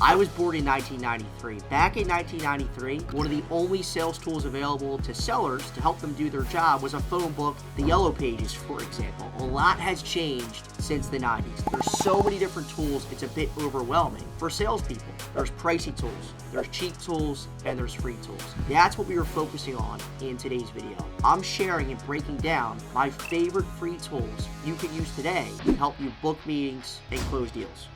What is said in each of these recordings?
I was born in 1993. Back in 1993, one of the only sales tools available to sellers to help them do their job was a phone book, the Yellow Pages, for example. A lot has changed since the 90s. There's so many different tools, it's a bit overwhelming for salespeople. There's pricey tools, there's cheap tools, and there's free tools. That's what we are focusing on in today's video. I'm sharing and breaking down my favorite free tools you can use today to help you book meetings and close deals.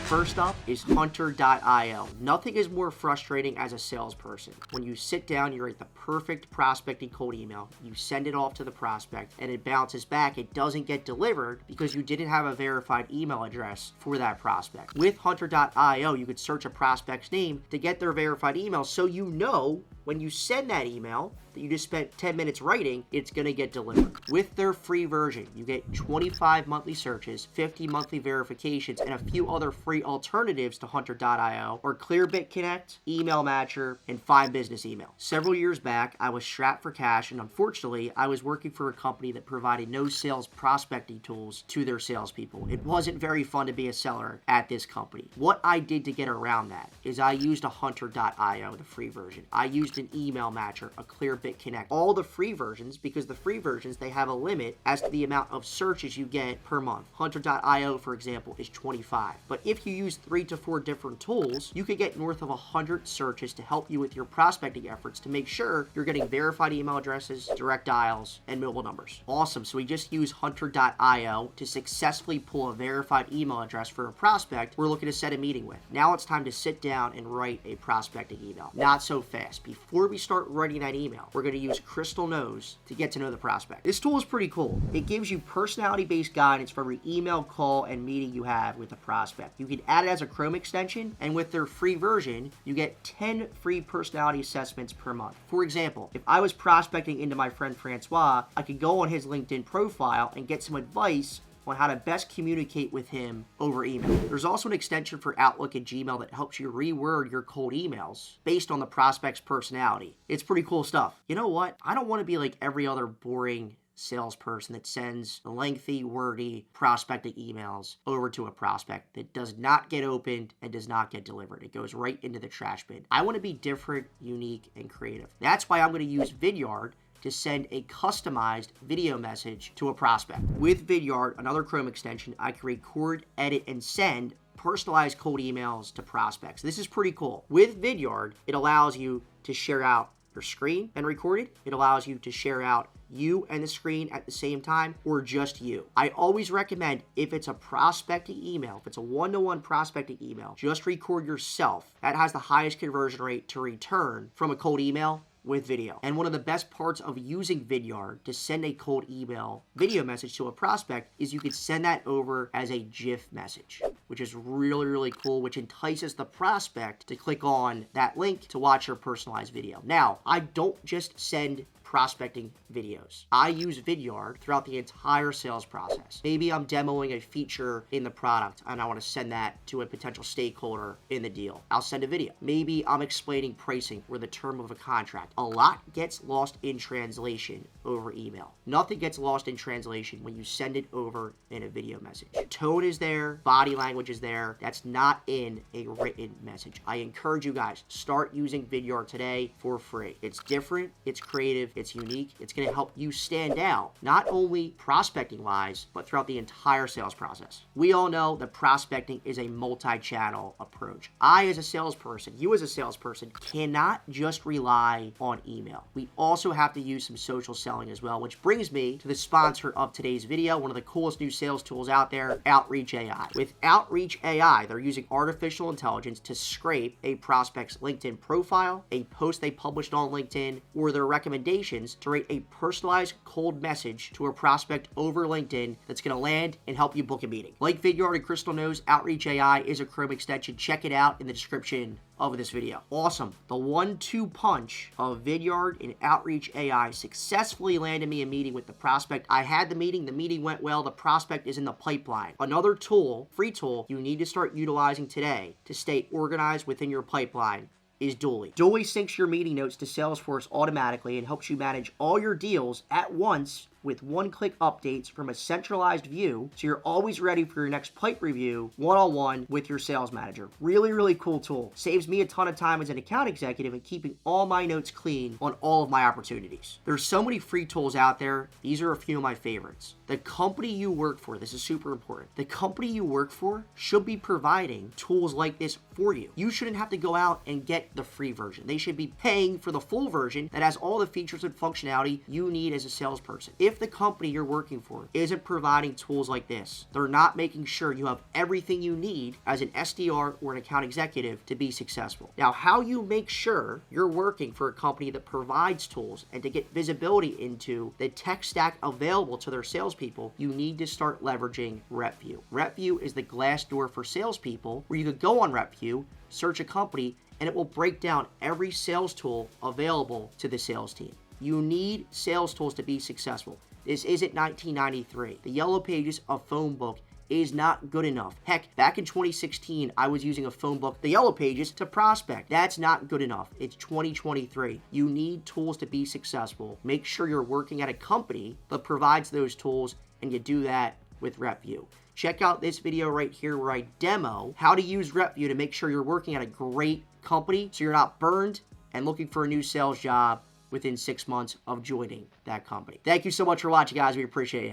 First up is Hunter.io. Nothing is more frustrating as a salesperson. When you sit down, you write the perfect prospecting cold email, you send it off to the prospect, and it bounces back. It doesn't get delivered because you didn't have a verified email address for that prospect. With Hunter.io, you could search a prospect's name to get their verified email so you know when you send that email that you just spent 10 minutes writing, it's going to get delivered. With their free version, you get 25 monthly searches, 50 monthly verifications, and a few other free alternatives to Hunter.io or Clearbit Connect, Email Matcher, and Find Business Email. Several years back, I was strapped for cash, and unfortunately, I was working for a company that provided no sales prospecting tools to their salespeople. It wasn't very fun to be a seller at this company. What I did to get around that is I used a Hunter.io, the free version. I used an Email Matcher, a Clearbit Connect, all the free versions, because the free versions, they have a limit as to the amount of searches you get per month. Hunter.io, for example, is 25. But if you use 3 to 4 different tools, you could get north of 100 searches to help you with your prospecting efforts to make sure you're getting verified email addresses, direct dials, and mobile numbers. Awesome. So we just use Hunter.io to successfully pull a verified email address for a prospect we're looking to set a meeting with. Now it's time to sit down and write a prospecting email. Not so fast. Before we start writing that email, we're going to use Crystal Knows to get to know the prospect. This tool is pretty cool. It gives you personality-based guidance for every email, call, and meeting you have with a prospect. You can add it as a Chrome extension, and with their free version, you get 10 free personality assessments per month. For example, if I was prospecting into my friend Francois, I could go on his LinkedIn profile and get some advice on how to best communicate with him over email. There's also an extension for Outlook and Gmail that helps you reword your cold emails based on the prospect's personality. It's pretty cool stuff. You know what? I don't want to be like every other boring salesperson that sends lengthy, wordy prospecting emails over to a prospect that does not get opened and does not get delivered. It goes right into the trash bin. I want to be different, unique, and creative. That's why I'm going to use Vidyard to send a customized video message to a prospect. With Vidyard, another Chrome extension, I can record, edit, and send personalized cold emails to prospects. This is pretty cool. With Vidyard, it allows you to share out your screen and record it. It allows you to share out you and the screen at the same time, or just you. I always recommend, if it's a prospecting email, if it's a one-to-one prospecting email, just record yourself. That has the highest conversion rate to return from a cold email with video. And one of the best parts of using Vidyard to send a cold email video message to a prospect is you can send that over as a GIF message, which is really, really cool, which entices the prospect to click on that link to watch your personalized video. Now, I don't just send prospecting videos. I use Vidyard throughout the entire sales process. Maybe I'm demoing a feature in the product and I want to send that to a potential stakeholder in the deal. I'll send a video. Maybe I'm explaining pricing or the term of a contract. A lot gets lost in translation over email. Nothing gets lost in translation when you send it over in a video message. Tone is there, body language is there. That's not in a written message. I encourage you guys, start using Vidyard today for free. It's different, it's creative, it's unique. It's going to help you stand out, not only prospecting-wise, but throughout the entire sales process. We all know that prospecting is a multi-channel approach. I, as a salesperson, you as a salesperson, cannot just rely on email. We also have to use some social selling as well, which brings me to the sponsor of today's video, one of the coolest new sales tools out there, Outreach AI. With Outreach AI, they're using artificial intelligence to scrape a prospect's LinkedIn profile, a post they published on LinkedIn, or their recommendations to write a personalized cold message to a prospect over LinkedIn that's going to land and help you book a meeting. Like Vidyard and Crystal Knows, Outreach AI is a Chrome extension. Check it out in the description of this video. Awesome. The 1-2 punch of Vidyard and Outreach AI successfully landed me a meeting with the prospect. I had the meeting went well, the prospect is in the pipeline. Another tool, free tool, you need to start utilizing today to stay organized within your pipeline is Dooly. Dooly syncs your meeting notes to Salesforce automatically and helps you manage all your deals at once with one-click updates from a centralized view, so you're always ready for your next pipe review one-on-one with your sales manager. Really, really cool tool. Saves me a ton of time as an account executive and keeping all my notes clean on all of my opportunities. There's so many free tools out there. These are a few of my favorites. The company you work for, this is super important. The company you work for should be providing tools like this for you. You shouldn't have to go out and get the free version. They should be paying for the full version that has all the features and functionality you need as a salesperson. If the company you're working for isn't providing tools like this, they're not making sure you have everything you need as an SDR or an account executive to be successful. Now, how you make sure you're working for a company that provides tools and to get visibility into the tech stack available to their salespeople, you need to start leveraging RepView. RepView is the glass door for salespeople where you could go on RepView, search a company, and it will break down every sales tool available to the sales team. You need sales tools to be successful. This isn't 1993. The Yellow Pages of phone book is not good enough. Heck, back in 2016, I was using a phone book, the Yellow Pages, to prospect. That's not good enough. It's 2023. You need tools to be successful. Make sure you're working at a company that provides those tools, and you do that with RepView. Check out this video right here where I demo how to use RepView to make sure you're working at a great company so you're not burned and looking for a new sales job within 6 months of joining that company. Thank you so much for watching, guys. We appreciate you.